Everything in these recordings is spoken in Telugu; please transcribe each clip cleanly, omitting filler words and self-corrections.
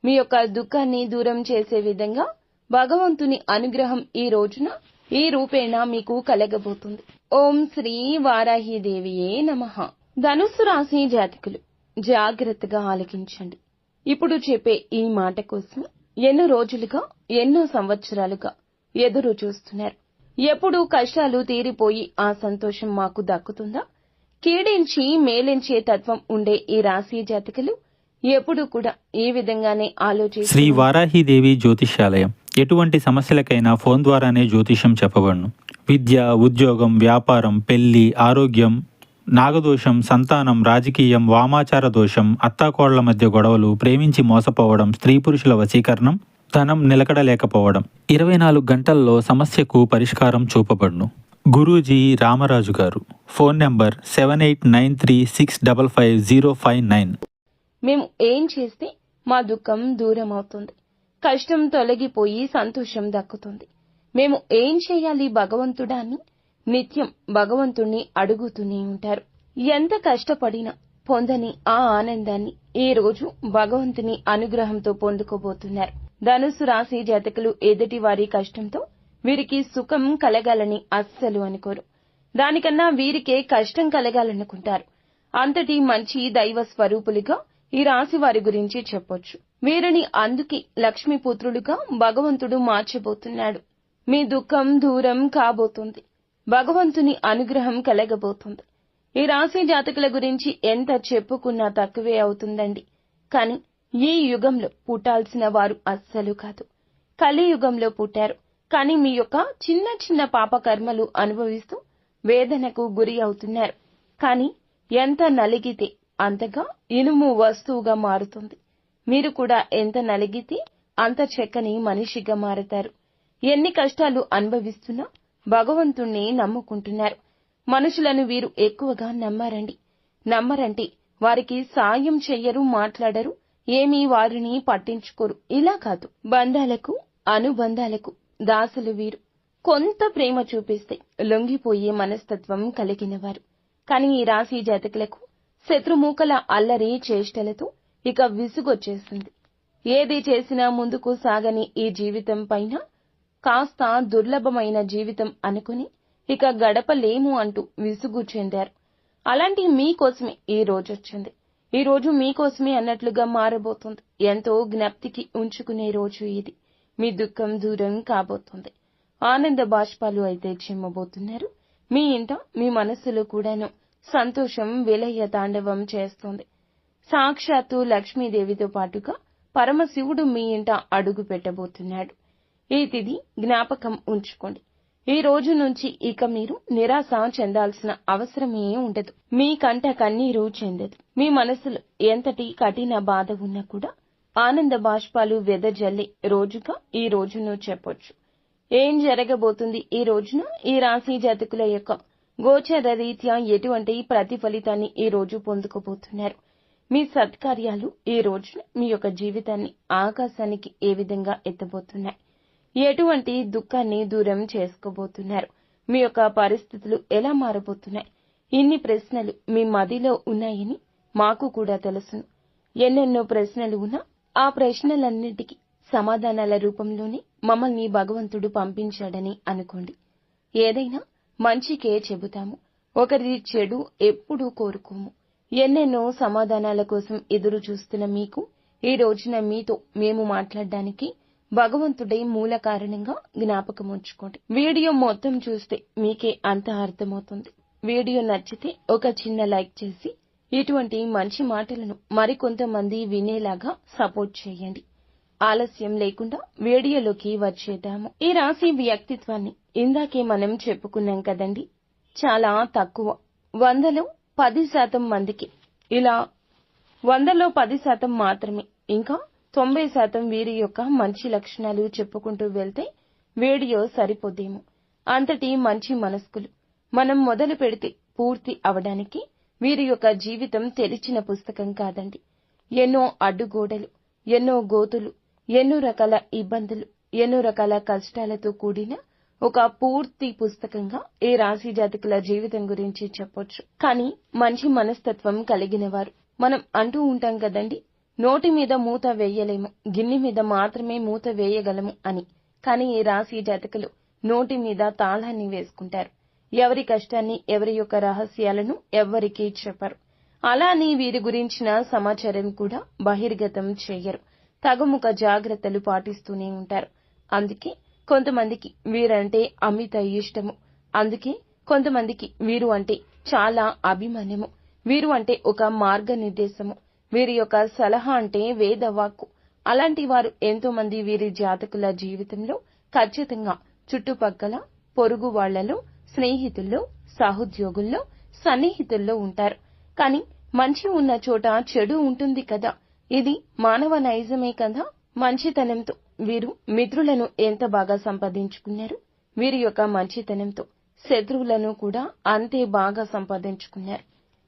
మీ యొక్క దుఃఖాన్ని దూరం చేసే విధంగా భగవంతుని అనుగ్రహం ఈ రోజున ఈ రూపేణ మీకు కలగబోతుంది. ఓం శ్రీ వారాహిదేవియే నమః. ధనుస్సు రాశి జాతకులు జాగ్రత్తగా ఆలకించండి. ఇప్పుడు చెప్పే ఈ మాట కోసం ఎన్నో రోజులుగా ఎన్నో సంవత్సరాలుగా ఎదురు చూస్తున్నారు. ఎప్పుడు కష్టాలు తీరిపోయి ఆ సంతోషం మాకు దక్కుతుందా? కీడించి మేలించే తత్వం ఉండే ఈ రాశి జాతకులు ఎప్పుడు కూడా ఈ విధంగానే ఆలోచిస్తారు. శ్రీ వారాహిదేవి జ్యోతిష్యాలయం ఎటువంటి సమస్యలకైనా ఫోన్ ద్వారానే జ్యోతిష్యం చెప్పబడును. విద్య, ఉద్యోగం, వ్యాపారం, పెళ్లి, ఆరోగ్యం, నాగదోషం, సంతానం, రాజకీయం, వామాచార దోషం, అత్తాకోళ్ల మధ్య గొడవలు, ప్రేమించి మోసపోవడం, స్త్రీ పురుషుల వశీకరణం, ధనం నిలకడలేకపోవడం 24 గంటల్లో సమస్యకు పరిష్కారం చూపబడును. గురూజీ రామరాజు గారు. Phone number 7893655059. మేము ఏం చేస్తే మా దుఃఖం దూరం అవుతుంది, కష్టం తొలగిపోయి సంతోషం దక్కుతుంది, మేము ఏం చేయాలి భగవంతుడా అని నిత్యం భగవంతుణ్ణి అడుగుతూనే ఉంటారు. ఎంత కష్టపడినా పొందని ఆ ఆనందాన్ని ఈ రోజు భగవంతుని అనుగ్రహంతో పొందుకోబోతున్నారు. ధనుస్సు రాశి జాతకులు ఎదుటి వారి కష్టంతో వీరికి సుఖం కలగాలని అస్సలు అనుకోరు. దానికన్నా వీరికే కష్టం కలగాలనుకుంటారు. అంతటి మంచి దైవ స్వరూపులుగా ఈ రాశి వారి గురించి చెప్పొచ్చు. వీరిని అందుకే లక్ష్మీపుత్రులుగా భగవంతుడు మార్చబోతున్నాడు. మీ దుఃఖం దూరం కాబోతుంది, భగవంతుని అనుగ్రహం కలగబోతుంది. ఈ రాశి జాతకుల గురించి ఎంత చెప్పుకున్నా తక్కువే అవుతుందండి. కాని ఈ యుగంలో పుట్టాల్సిన వారు అస్సలు కాదు. కలియుగంలో పుట్టారు. కానీ మీ యొక్క చిన్న చిన్న పాపకర్మలు అనుభవిస్తూ వేదనకు గురి అవుతున్నారు. కానీ ఎంత నలిగితే అంతగా ఇనుము వస్తువుగా మారుతుంది. మీరు కూడా ఎంత నలిగితే అంత చక్కని మనిషిగా మారతారు. ఎన్ని కష్టాలు అనుభవిస్తున్నా భగవంతుణ్ణి నమ్ముకుంటున్నారు. మనుషులను వీరు ఎక్కువగా నమ్మరంటే వారికి సాయం చెయ్యరు, మాట్లాడరు, ఏమీ వారిని పట్టించుకోరు. ఇలా కాదు, బంధాలకు అనుబంధాలకు దాసులు వీరు. కొంత ప్రేమ చూపిస్తే లొంగిపోయే మనస్తత్వం కలిగినవారు. కానీ ఈ రాశి జాతకులకు శత్రుమూకల అల్లరి చేష్టలతో ఇక విసుగొచ్చేసింది. ఏది చేసినా ముందుకు సాగని ఈ జీవితం పైన కాస్త దుర్లభమైన జీవితం అనుకుని ఇక గడపలేము అంటూ విసుగు చెందారు. అలాంటి మీకోసమే ఈ రోజొచ్చింది. ఈ రోజు మీకోసమే అన్నట్లుగా మారబోతుంది. ఎంతో జ్ఞప్తికి ఉంచుకునే రోజు ఇది. మీ దుఃఖం దూరం కాబోతుంది. ఆనంద బాష్పాలు అయితే చిమ్మబోతున్నారు. మీ ఇంట మీ మనస్సులో కూడాను సంతోషం విలయ తాండవం చేస్తోంది. సాక్షాత్తు లక్ష్మీదేవితో పాటుగా పరమశివుడు మీ ఇంట అడుగు పెట్టబోతున్నాడు. ఈ తిథి జ్ఞాపకం ఉంచుకోండి. ఈ రోజు నుంచి ఇక మీరు నిరాశ చెందాల్సిన అవసరమే ఉండదు. మీ కంట కన్నీరు చెందదు. మీ మనసులో ఎంతటి కఠిన బాధ ఉన్నా కూడా ఆనంద బాష్పాలు వెదజల్లే రోజుగా ఈ రోజును చెప్పొచ్చు. ఏం జరగబోతుంది ఈ రోజున? ఈ రాశి జాతకుల యొక్క గోచర రీత్యా ఎటువంటి ప్రతిఫలితాన్ని ఈ రోజు పొందుకోబోతున్నారు? మీ సత్కార్యాలు ఈ రోజున మీ యొక్క జీవితాన్ని ఆకాశానికి ఏ విధంగా ఎత్తబోతున్నాయి? ఎటువంటి దుఃఖాన్ని దూరం చేసుకోబోతున్నారు? మీ యొక్క పరిస్థితులు ఎలా మారబోతున్నాయి? ఇన్ని ప్రశ్నలు మీ మదిలో ఉన్నాయని మాకు కూడా తెలుసును. ఎన్నెన్నో ప్రశ్నలు ఉన్నా ఆ ప్రశ్నలన్నిటికీ సమాధానాల రూపంలోనే మమ్మల్ని భగవంతుడు పంపించాడని అనుకోండి. ఏదైనా మంచికే చెబుతాము, ఒకరి చెడు ఎప్పుడూ కోరుకోము. ఎన్నెన్నో సమాధానాల కోసం ఎదురు చూస్తున్న మీకు ఈ రోజున మీతో మేము మాట్లాడడానికి భగవంతుడే మూల కారణంగా జ్ఞాపకం ఉంచుకోండి. వీడియో మొత్తం చూస్తే మీకే అంత అర్థమవుతుంది. వీడియో నచ్చితే ఒక చిన్న లైక్ చేసి ఇటువంటి మంచి మాటలను మరికొంతమంది వినేలాగా సపోర్ట్ చేయండి. ఆలస్యం లేకుండా వీడియోలోకి వచ్చేద్దాము. ఈ రాశి వ్యక్తిత్వాన్ని ఇందాకే మనం చెప్పుకున్నాం కదండి. చాలా తక్కువ, 100లో 10% మందికి ఇలా 100లో 10% మాత్రమే, ఇంకా 90% వీరి యొక్క మంచి లక్షణాలు చెప్పుకుంటూ వెళ్తే వీడియో సరిపోదేమో. అంతటి మంచి మనస్కులు. మనం మొదలు పెడితే పూర్తి అవడానికి వీరి యొక్క జీవితం తెరిచిన పుస్తకం కాదండి. ఎన్నో అడ్డుగోడలు, ఎన్నో గోతులు, ఎన్నో రకాల ఇబ్బందులు, ఎన్నో రకాల కష్టాలతో కూడిన ఒక పూర్తి పుస్తకంగా ఈ రాశి జాతకుల జీవితం గురించి చెప్పొచ్చు. కానీ మంచి మనస్తత్వం కలిగిన వారు. మనం అంటూ ఉంటాం కదండి, నోటి మీద మూత వేయలేము, గిన్నె మీద మాత్రమే మూత వేయగలము అని. కానీ ఈ రాశి జాతకులు నోటి మీద తాళాన్ని వేసుకుంటారు. ఎవరి కష్టాన్ని, ఎవరి యొక్క రహస్యాలను ఎవ్వరికీ చెప్పరు. అలా అని వీరి గురించిన సమాచారం కూడా బహిర్గతం చేయరు. తగుముఖ జాగ్రత్తలు పాటిస్తూనే ఉంటారు. అందుకే కొంతమందికి వీరంటే అమిత ఇష్టము. అందుకే కొంతమందికి వీరు అంటే చాలా అభిమానము. వీరు అంటే ఒక మార్గనిర్దేశము. వీరి యొక్క సలహా అంటే వేదవాక్కు. అలాంటి వారు ఎంతో మంది వీరి జాతకుల జీవితంలో ఖచ్చితంగా చుట్టుపక్కల, పొరుగు వాళ్లలో, స్నేహితుల్లో, సహోద్యోగుల్లో, సన్నిహితుల్లో ఉంటారు. కానీ మంచి ఉన్న చోట చెడు ఉంటుంది కదా. ఇది మానవ నైజమే కదా. మంచితనంతో వీరు మిత్రులను ఎంత బాగా సంపాదించుకున్నారు. వీరి యొక్క మంచితనంతో శత్రువులను కూడా అంతే బాగా సంపాదించుకున్నారు.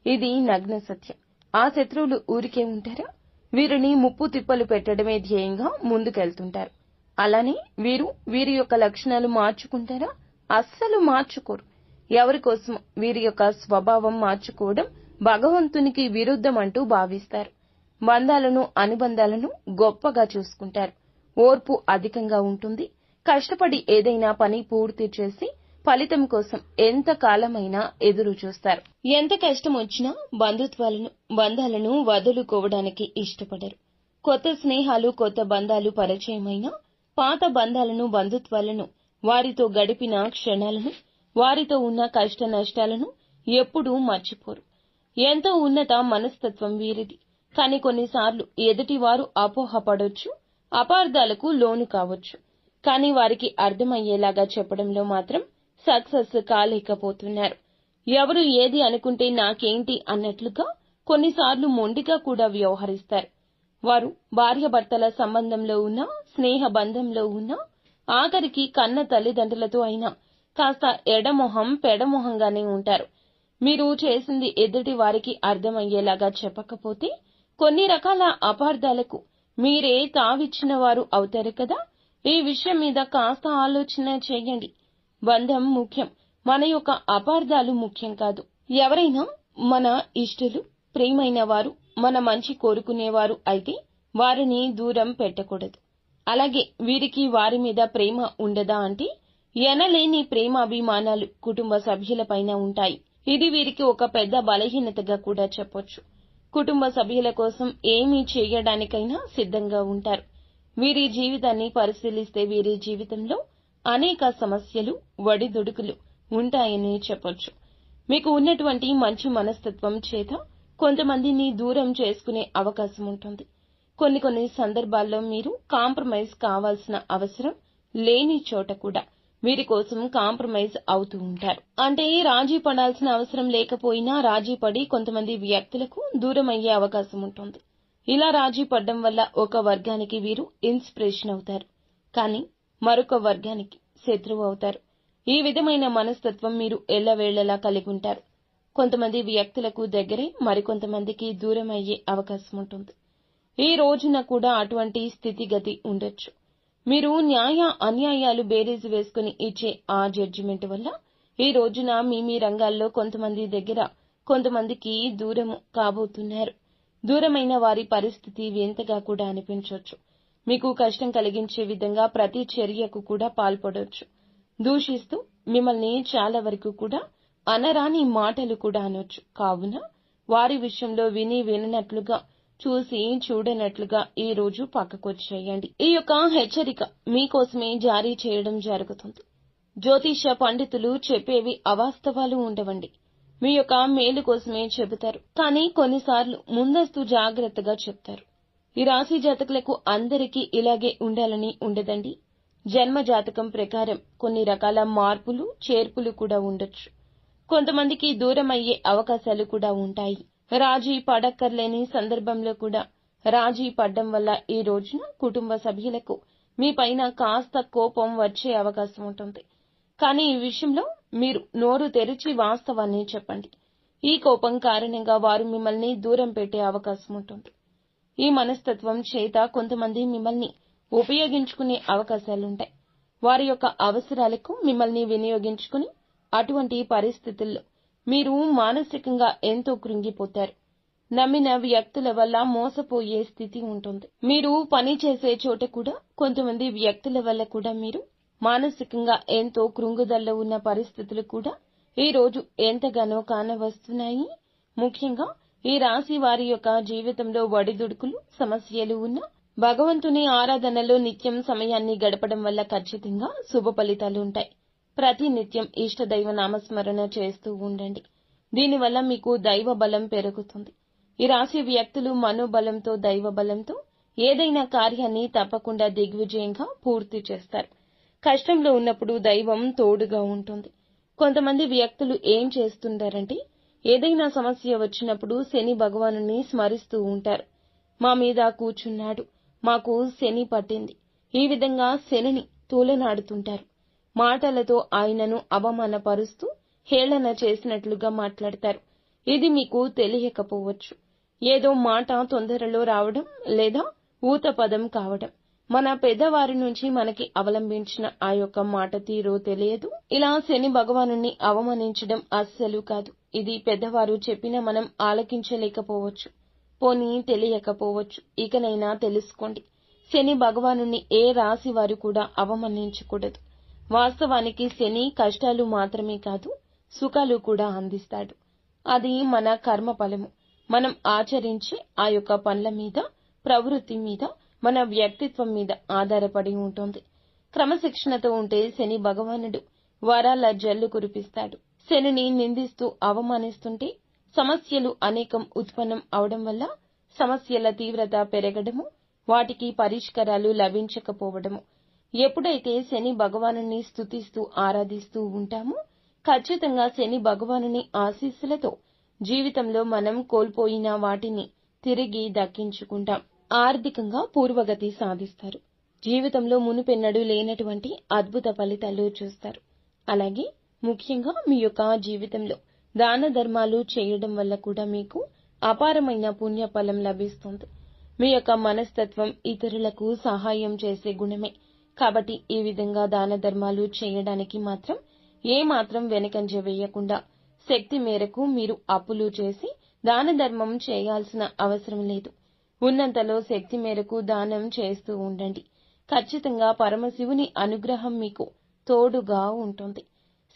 ఇది నగ్న సత్యం. ఆ శత్రువులు ఊరికే ఉంటారా? వీరిని ముప్పు తిప్పలు పెట్టడమే ధ్యేయంగా ముందుకెళ్తుంటారు. అలానే వీరి యొక్క లక్షణాలు మార్చుకుంటారా? అస్సలు మార్చుకోరు. ఎవరి కోసం వీరి యొక్క స్వభావం మార్చుకోవడం భగవంతునికి విరుద్ధం అంటూ భావిస్తారు. బంధాలను, అనుబంధాలను గొప్పగా చూసుకుంటారు. ఓర్పు అధికంగా ఉంటుంది. కష్టపడి ఏదైనా పని పూర్తి చేసి ఫలితం కోసం ఎంత కాలమైనా ఎదురు చూస్తారు. ఎంత కష్టం వచ్చినా బంధాలను వదులుకోవడానికి ఇష్టపడరు. కొత్త స్నేహాలు, కొత్త బంధాలు పరిచయమైనా పాత బంధాలను, బంధుత్వాలను, వారితో గడిపిన క్షణాలను, వారితో ఉన్న కష్ట నష్టాలను ఎప్పుడూ మర్చిపోరు. ఎంతో ఉన్నత మనస్తత్వం వీరిది. కానీ కొన్నిసార్లు ఎదుటివారు అపోహపడొచ్చు, అపార్థాలకు లోను కావచ్చు. కానీ వారికి అర్థమయ్యేలాగా చెప్పడంలో మాత్రం సక్సెస్ కాలేకపోతున్నారు. ఎవరు ఏది అనుకుంటే నాకేంటి అన్నట్లుగా కొన్నిసార్లు మొండిగా కూడా వ్యవహరిస్తారు. వారు భార్యాభర్తల సంబంధంలో ఉన్నా, స్నేహ బంధంలో ఉన్నా, ఆఖరికి కన్న తల్లిదండ్రులతో అయినా కాస్త ఎడమొహం పెడమొహంగానే ఉంటారు. మీరు చేసింది ఎదుటి వారికి అర్థమయ్యేలాగా చెప్పకపోతే కొన్ని రకాల అపార్థాలకు మీరే తావిచ్చిన వారు అవుతారు కదా. ఈ విషయం మీద కాస్త ఆలోచన చేయండి. బంధం ముఖ్యం, మన యొక్క అపార్థాలు ముఖ్యం కాదు. ఎవరైనా మన ఇష్టలు, ప్రియమైన వారు, మన మంచి కోరుకునేవారు అయితే వారిని దూరం పెట్టకూడదు. అలాగే వీరికి వారి మీద ప్రేమ ఉండదా అంటే ఎనలేని ప్రేమాభిమానాలు కుటుంబ సభ్యులపైన ఉంటాయి. ఇది వీరికి ఒక పెద్ద బలహీనతగా కూడా చెప్పొచ్చు. కుటుంబ సభ్యుల కోసం ఏమీ చేయడానికైనా సిద్ధంగా ఉంటారు. వీరి జీవితాన్ని పరిశీలిస్తే వీరి జీవితంలో అనేక సమస్యలు, ఒడిదుడుకులు ఉంటాయని చెప్పొచ్చు. మీకు ఉన్నటువంటి మంచి మనస్తత్వం చేత కొంతమందిని దూరం చేసుకునే అవకాశం ఉంటుంది. కొన్ని సందర్భాల్లో మీరు కాంప్రమైజ్ కావాల్సిన అవసరం లేని చోట కూడా వీరి కోసం కాంప్రమైజ్ అవుతూ ఉంటారు. అంటే రాజీ పడాల్సిన అవసరం లేకపోయినా రాజీ పడి కొంతమంది వ్యక్తులకు దూరం అయ్యే అవకాశం ఉంటుంది. ఇలా రాజీ పడడం వల్ల ఒక వర్గానికి వీరు ఇన్స్పిరేషన్ అవుతారు, కానీ మరొక వర్గానికి శత్రువు అవుతారు. ఈ విధమైన మనస్తత్వం మీరు ఎల్లవేళలా కలిగి ఉంటారు. కొంతమంది వ్యక్తులకు దగ్గరే, మరికొంతమందికి దూరం అయ్యే అవకాశం ఉంటుంది. ఈ రోజున కూడా అటువంటి స్థితిగతి ఉండొచ్చు. మీరు న్యాయ అన్యాయాలు బేరీజు వేసుకుని ఇచ్చే ఆ జడ్జిమెంట్ వల్ల ఈ రోజున మీ రంగాల్లో కొంతమంది దగ్గర, కొంతమందికి దూరము కాబోతున్నారు. దూరమైన వారి పరిస్థితి వింతగా కూడా అనిపించవచ్చు. మీకు కష్టం కలిగించే విధంగా ప్రతి చర్యకు కూడా పాల్పడొచ్చు. దూషిస్తూ మిమ్మల్ని చాలా వరకు కూడా అనరాని మాటలు కూడా అనొచ్చు. కావున వారి విషయంలో విననట్లుగా, చూసి చూడనట్లుగా ఈ రోజు పక్కకొచ్చేయండి. ఈ యొక్క హెచ్చరిక మీకోసమే జారీ చేయడం జరుగుతుంది. జ్యోతిష పండితులు చెప్పేవి అవాస్తవాలు ఉండవండి. మీ యొక్క మేలు కోసమే చెబుతారు. కానీ కొన్నిసార్లు ముందస్తు జాగ్రత్తగా చెప్తారు. ఈ రాశి జాతకులకు అందరికీ ఇలాగే ఉండాలని ఉండదండి. జన్మ జాతకం ప్రకారం కొన్ని రకాల మార్పులు, చేర్పులు కూడా ఉండొచ్చు. కొంతమందికి దూరం అయ్యే అవకాశాలు కూడా ఉంటాయి. రాజీ పడక్కర్లేని సందర్భంలో కూడా రాజీ పడ్డం వల్ల ఈ రోజున కుటుంబ సభ్యులకు మీ పైన కాస్త కోపం వచ్చే అవకాశం ఉంటుంది. కానీ ఈ విషయంలో మీరు నోరు తెరిచి వాస్తవాన్ని చెప్పండి. ఈ కోపం కారణంగా వారు మిమ్మల్ని దూరం పెట్టే అవకాశం ఉంటుంది. ఈ మనస్తత్వం చేత కొంతమంది మిమ్మల్ని ఉపయోగించుకునే అవకాశాలుంటాయి. వారి యొక్క అవసరాలకు మిమ్మల్ని వినియోగించుకుని అటువంటి పరిస్థితుల్లో మీరు మానసికంగా ఎంతో కృంగిపోతారు. నమ్మిన వ్యక్తుల వల్ల మోసపోయే స్థితి ఉంటుంది. మీరు పని చేసే చోట కూడా కొంతమంది వ్యక్తుల వల్ల కూడా మీరు మానసికంగా ఎంతో కృంగుదల్లో ఉన్న పరిస్థితులు కూడా ఈ రోజు ఎంతగానో కానవస్తున్నాయి. ముఖ్యంగా ఈ రాశి వారి యొక్క జీవితంలో ఒడిదుడుకులు, సమస్యలు ఉన్న భగవంతుని ఆరాధనలో నిత్యం సమయాన్ని గడపడం వల్ల ఖచ్చితంగా శుభ ఫలితాలు ఉంటాయి. ప్రతి నిత్యం ఇష్టదైవ నామస్మరణ చేస్తూ ఉండండి. దీనివల్ల మీకు దైవ బలం పెరుగుతుంది. ఈ రాశి వ్యక్తులు మనోబలంతో, దైవ బలంతో ఏదైనా కార్యాన్ని తప్పకుండా దిగ్విజయంగా పూర్తి చేస్తారు. కష్టంలో ఉన్నప్పుడు దైవం తోడుగా ఉంటుంది. కొంతమంది వ్యక్తులు ఏం చేస్తుంటారంటే ఏదైనా సమస్య వచ్చినప్పుడు శని భగవానుని స్మరిస్తూ ఉంటారు. మా మీద కూర్చున్నాడు, మాకు శని పట్టింది, ఈ విధంగా శనిని తూలనాడుతుంటారు. మాటలతో ఆయనను అవమానపరుస్తూ హేళన చేసినట్లుగా మాట్లాడతారు. ఇది మీకు తెలియకపోవచ్చు. ఏదో మాట తొందరలో రావడం లేదా ఊతపదం కావడం, మన పెద్దవారి నుంచి మనకి అవలంబించిన ఆ యొక్క మాట తీరో తెలియదు. ఇలా శని భగవానుని అవమానించడం అస్సలు కాదు. ఇది పెద్దవారు చెప్పినా మనం ఆలకించలేకపోవచ్చు, పోనీ తెలియకపోవచ్చు. ఇకనైనా తెలుసుకోండి. శని భగవానుని ఏ రాశి వారు కూడా అవమానించకూడదు. వాస్తవానికి శని కష్టాలు మాత్రమే కాదు, సుఖాలు కూడా అందిస్తాడు. అది మన కర్మ ఫలము. మనం ఆచరించే ఆ యొక్క పనుల మీద, ప్రవృత్తి మీద, మన వ్యక్తిత్వం మీద ఆధారపడి ఉంటుంది. క్రమశిక్షణతో ఉంటే శని భగవానుడు వరాల జల్లు కురిపిస్తాడు. శనిని నిందిస్తూ అవమానిస్తుంటే సమస్యలు అనేకం ఉత్పన్నం అవడం వల్ల సమస్యల తీవ్రత పెరగడము, వాటికి పరిష్కారాలు లభించకపోవడము. ఎప్పుడైతే శని భగవానుని స్తుతిస్తూ ఆరాధిస్తూ ఉంటామో ఖచ్చితంగా శని భగవానుని ఆశీస్సులతో జీవితంలో మనం కోల్పోయిన వాటిని తిరిగి దక్కించుకుంటాం. ఆర్థికంగా పూర్వగతి సాధిస్తారు. జీవితంలో మునుపెన్నడూ లేనటువంటి అద్భుత ఫలితాలు చూస్తారు. అలాగే ముఖ్యంగా మీ యొక్క జీవితంలో దాన ధర్మాలు చేయడం వల్ల కూడా మీకు అపారమైన పుణ్యఫలం లభిస్తుంది. మీ యొక్క మనస్తత్వం ఇతరులకు సహాయం చేసే గుణమే. కాబట్టి ఈ విధంగా దాన ధర్మాలు చేయడానికి మాత్రం ఏమాత్రం వెనకంజ వేయకుండా శక్తి మేరకు మీరు అప్పులు చేసి దాన ధర్మం చేయాల్సిన అవసరం లేదు. ఉన్నంతలో శక్తి మేరకు దానం చేస్తూ ఉండండి. ఖచ్చితంగా పరమశివుని అనుగ్రహం మీకు తోడుగా ఉంటుంది.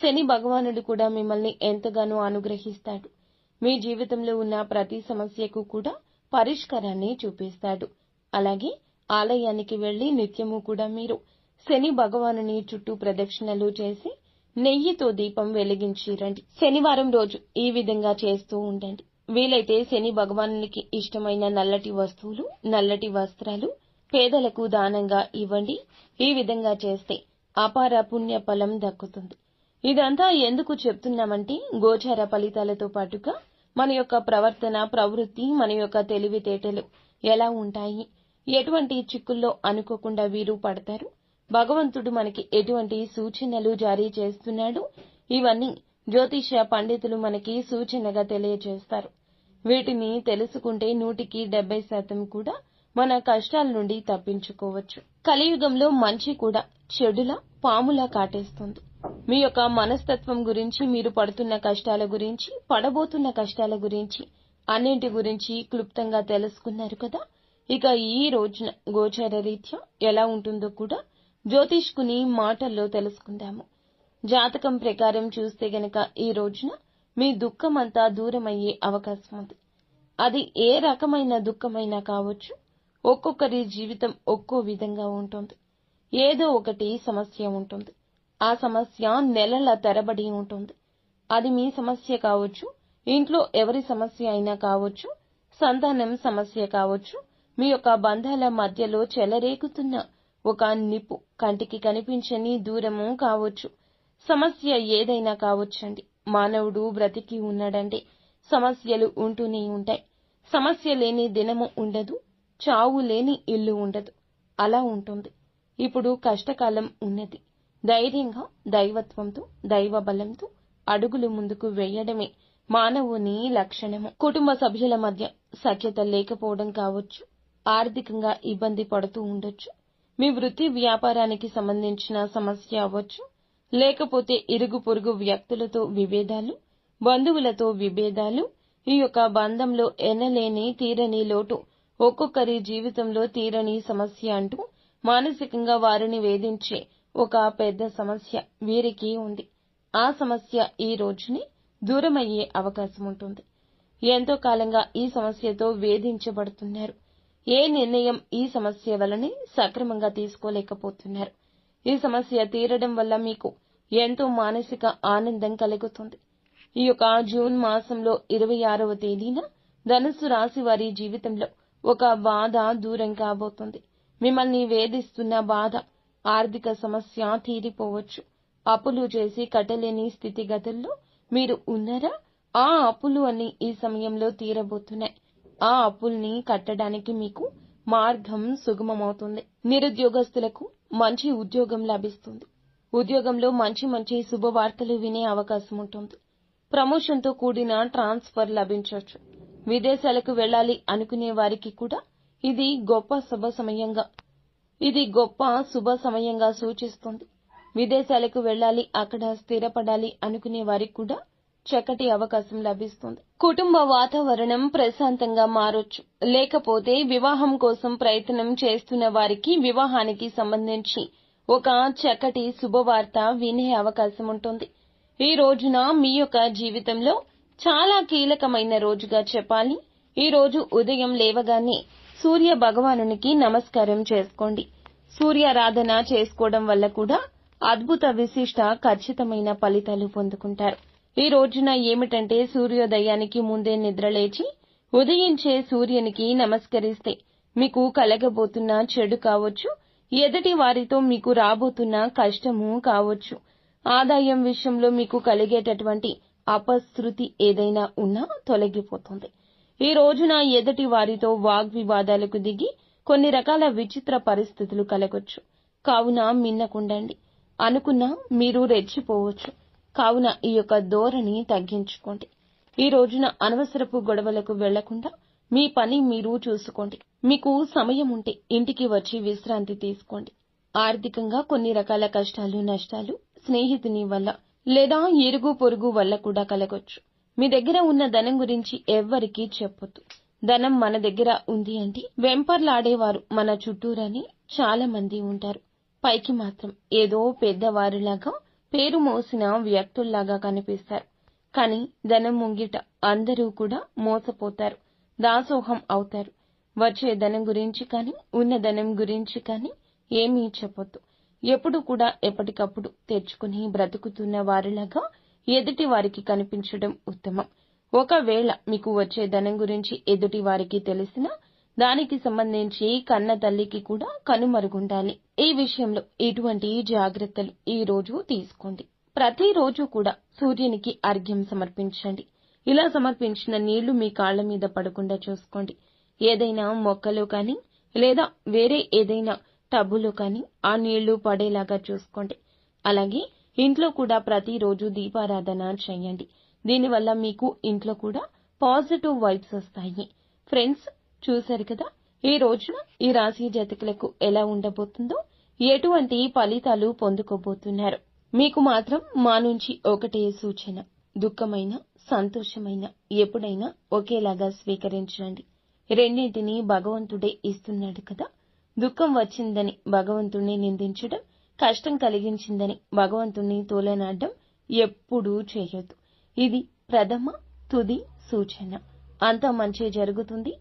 శని భగవానుడు కూడా మిమ్మల్ని ఎంతగానో అనుగ్రహిస్తాడు. మీ జీవితంలో ఉన్న ప్రతి సమస్యకు కూడా పరిష్కారాన్ని చూపిస్తాడు. అలాగే ఆలయానికి వెళ్లి నిత్యము కూడా మీరు శని భగవానుని చుట్టూ ప్రదక్షిణలు చేసి నెయ్యితో దీపం వెలిగించి రండి. శనివారం రోజు ఈ విధంగా చేస్తూ ఉండండి. వీలైతే శని భగవానునికి ఇష్టమైన నల్లటి వస్తువులు, నల్లటి వస్త్రాలు పేదలకు దానంగా ఇవ్వండి. ఈ విధంగా చేస్తే అపార పుణ్య ఫలం దక్కుతుంది. ఇదంతా ఎందుకు చెప్తున్నామంటే గోచార ఫలితాలతో పాటుగా మన యొక్క ప్రవర్తన, ప్రవృత్తి, మన యొక్క తెలివితేటలు ఎలా ఉంటాయి, ఎటువంటి చిక్కుల్లో అనుకోకుండా వీరు పడతారు, భగవంతుడు మనకి ఎటువంటి సూచనలు జారీ చేస్తున్నాడు, ఇవన్నీ జ్యోతిష్య పండితులు మనకి సూచనగా తెలియజేస్తారు. వీటిని తెలుసుకుంటే 100% కూడా మన కష్టాల నుండి తప్పించుకోవచ్చు. కలియుగంలో మంచి కూడా చెడులా, పాములా కాటేస్తుంది. మీ యొక్క మనస్తత్వం గురించి, మీరు పడుతున్న కష్టాల గురించి, పడబోతున్న కష్టాల గురించి, అన్నింటి గురించి క్లుప్తంగా తెలుసుకున్నారు కదా. ఇక ఈ రోజున గోచార రీత్యా ఎలా ఉంటుందో కూడా జ్యోతిష్కుని మాటల్లో తెలుసుకుందాము. జాతకం ప్రకారం చూస్తే గనక ఈ రోజున మీ దుఃఖమంతా దూరమయ్యే అవకాశం ఉంది. అది ఏ రకమైన దుఃఖమైనా కావచ్చు. ఒక్కొక్కరి జీవితం ఒక్కో విధంగా ఉంటుంది. ఏదో ఒకటి సమస్య ఉంటుంది. ఆ సమస్య నెలల తరబడి ఉంటుంది. అది మీ సమస్య కావచ్చు, ఇంట్లో ఎవరి సమస్య అయినా కావచ్చు, సంతానం సమస్య కావచ్చు, మీ యొక్క బంధాల మధ్యలో చెలరేగుతున్న ఒక నిప్పు, కంటికి కనిపించని దూరము కావచ్చు. సమస్య ఏదైనా కావచ్చండి. మానవుడు బ్రతికి ఉన్నాడంటే సమస్యలు ఉంటూనే ఉంటాయి. సమస్య లేని దినము ఉండదు, చావు లేని ఇల్లు ఉండదు. అలా ఉంటుంది. ఇప్పుడు కష్టకాలం ఉన్నది. ధైర్యంగా, దైవత్వంతో, దైవ బలంతో అడుగులు ముందుకు వేయడమే మానవుని లక్షణము. కుటుంబ సభ్యుల మధ్య సఖ్యత లేకపోవడం కావచ్చు, ఆర్థికంగా ఇబ్బంది పడుతూ ఉండొచ్చు, మీ వృత్తి వ్యాపారానికి సంబంధించిన సమస్య అవ్వచ్చు, లేకపోతే ఇరుగు పొరుగు వ్యక్తులతో విభేదాలు, బంధువులతో విభేదాలు, ఈ యొక్క బంధంలో ఎనలేని తీరని లోటు, ఒక్కొక్కరి జీవితంలో తీరని సమస్య అంటూ మానసికంగా వారిని వేధించే ఒక పెద్ద సమస్య వీరికి ఉంది. ఆ సమస్య ఈ రోజుని దూరమయ్యే అవకాశం ఉంటుంది. ఎంతో కాలంగా ఈ సమస్యతో వేధించబడుతున్నారు. ఏ నిర్ణయం ఈ సమస్య వలనే సక్రమంగా తీసుకోలేకపోతున్నారు. ఈ సమస్య తీరడం వల్ల మీకు ఎంతో మానసిక ఆనందం కలుగుతుంది. ఈ యొక్క జూన్ మాసంలో 26వ తేదీన ధనుస్సు రాశి వారి జీవితంలో ఒక బాధ దూరం కాబోతుంది. మిమ్మల్ని వేధిస్తున్న బాధ, ఆర్థిక సమస్య తీరిపోవచ్చు. అప్పులు చేసి కట్టలేని స్థితిగతుల్లో మీరు ఉన్నారా? ఆ అప్పులు అన్ని ఈ సమయంలో తీరబోతున్నాయి. ఆ అప్పుల్ని కట్టడానికి మీకు మార్గం సుగమమవుతుంది. నిరుద్యోగస్తులకు మంచి ఉద్యోగం లభిస్తుంది. ఉద్యోగంలో మంచి మంచి శుభవార్తలు వినే అవకాశం ఉంటుంది. ప్రమోషన్తో కూడిన ట్రాన్స్ఫర్ లభించవచ్చు. విదేశాలకు వెళ్లాలి అనుకునే వారికి కూడా ఇది గొప్ప శుభ సమయంగా సూచిస్తుంది. విదేశాలకు వెళ్లాలి, అక్కడ స్థిరపడాలి అనుకునే వారికి కూడా చక్కటి అవకాశం లభిస్తుంది. కుటుంబ వాతావరణం ప్రశాంతంగా మారొచ్చు. లేకపోతే వివాహం కోసం ప్రయత్నం చేస్తున్న వారికి వివాహానికి సంబంధించి ఒక చక్కటి శుభవార్త వినే అవకాశం ఉంటుంది. ఈ రోజున మీ యొక్క జీవితంలో చాలా కీలకమైన రోజుగా చెప్పాలి. ఈ రోజు ఉదయం లేవగానే సూర్య భగవానునికి నమస్కారం చేసుకోండి. సూర్యారాధన చేసుకోవడం వల్ల కూడా అద్భుత విశిష్ట ఖచ్చితమైన ఫలితాలు పొందుకుంటారు. ఈ రోజున ఏమిటంటే సూర్యోదయానికి ముందే నిద్రలేచి ఉదయించే సూర్యునికి నమస్కరిస్తే మీకు కలగబోతున్న చెడు కావచ్చు, ఎదుటి వారితో మీకు రాబోతున్న కష్టము కావచ్చు, ఆదాయం విషయంలో మీకు కలిగేటటువంటి అపశృతి ఏదైనా ఉన్నా తొలగిపోతుంది. ఈ రోజున ఎదుటి వారితో వాగ్వివాదాలకు దిగి కొన్ని రకాల విచిత్ర పరిస్థితులు కలగొచ్చు. కావున మిన్నకుండండి. అనుకున్నా మీరు రెచ్చిపోవచ్చు. కావున ఈ యొక్క ధోరణి తగ్గించుకోండి. ఈ రోజున అనవసరపు గొడవలకు వెళ్లకుండా మీ పని మీరు చూసుకోండి. మీకు సమయం ఉంటే ఇంటికి వచ్చి విశ్రాంతి తీసుకోండి. ఆర్థికంగా కొన్ని రకాల కష్టాలు, నష్టాలు స్నేహితుని వల్ల లేదా ఇరుగు పొరుగు వల్ల కూడా కలగొచ్చు. మీ దగ్గర ఉన్న ధనం గురించి ఎవ్వరికీ చెప్పొద్దు. ధనం మన దగ్గర ఉంది అంటే వెంపర్లాడేవారు మన చుట్టూరని చాలా మంది ఉంటారు. పైకి మాత్రం ఏదో పెద్దవారిలాగా, పేరు మోసిన వ్యక్తుల్లాగా కనిపిస్తారు. కానీ ధనం ముంగిట అందరూ కూడా మోసపోతారు, దాసోహం అవుతారు. వచ్చే ధనం గురించి కానీ, ఉన్న ధనం గురించి కానీ ఏమీ చెప్పొద్దు. ఎప్పుడు కూడా ఎప్పటికప్పుడు తెచ్చుకుని బ్రతుకుతున్న వారిలాగా ఎదుటి వారికి కనిపించడం ఉత్తమం. ఒకవేళ మీకు వచ్చే ధనం గురించి ఎదుటి వారికి తెలిసినా దానికి సంబంధించి కన్న తల్లికి కూడా కనుమరుగుండాలి. ఈ విషయంలో ఇటువంటి జాగ్రత్తలు ఈ రోజు తీసుకోండి. ప్రతిరోజు కూడా సూర్యునికి అర్ఘ్యం సమర్పించండి. ఇలా సమర్పించిన నీళ్లు మీ కాళ్ల మీద పడకుండా చూసుకోండి. ఏదైనా మొక్కలో కానీ లేదా వేరే ఏదైనా టబ్బులో కానీ ఆ నీళ్లు పడేలాగా చూసుకోండి. అలాగే ఇంట్లో కూడా ప్రతిరోజు దీపారాధన చేయండి. దీనివల్ల మీకు ఇంట్లో కూడా పాజిటివ్ వైబ్స్ వస్తాయి. ఫ్రెండ్స్, చూశారు కదా ఈ రోజున ఈ రాశి జాతకులకు ఎలా ఉండబోతుందో, ఎటువంటి ఫలితాలు పొందుకోబోతున్నారు. మీకు మాత్రం మా నుంచి ఒకటే సూచన: దుఃఖమైన, సంతోషమైన ఎప్పుడైనా ఒకేలాగా స్వీకరించండి. రెండింటినీ భగవంతుడే ఇస్తున్నాడు కదా. దుఃఖం వచ్చిందని భగవంతుణ్ణి నిందించడం, కష్టం కలిగించిందని భగవంతుణ్ణి తోలనాడడం ఎప్పుడూ చేయొద్దు. ఇది ప్రథమ తుది సూచన. అంతా మంచి జరుగుతుంది.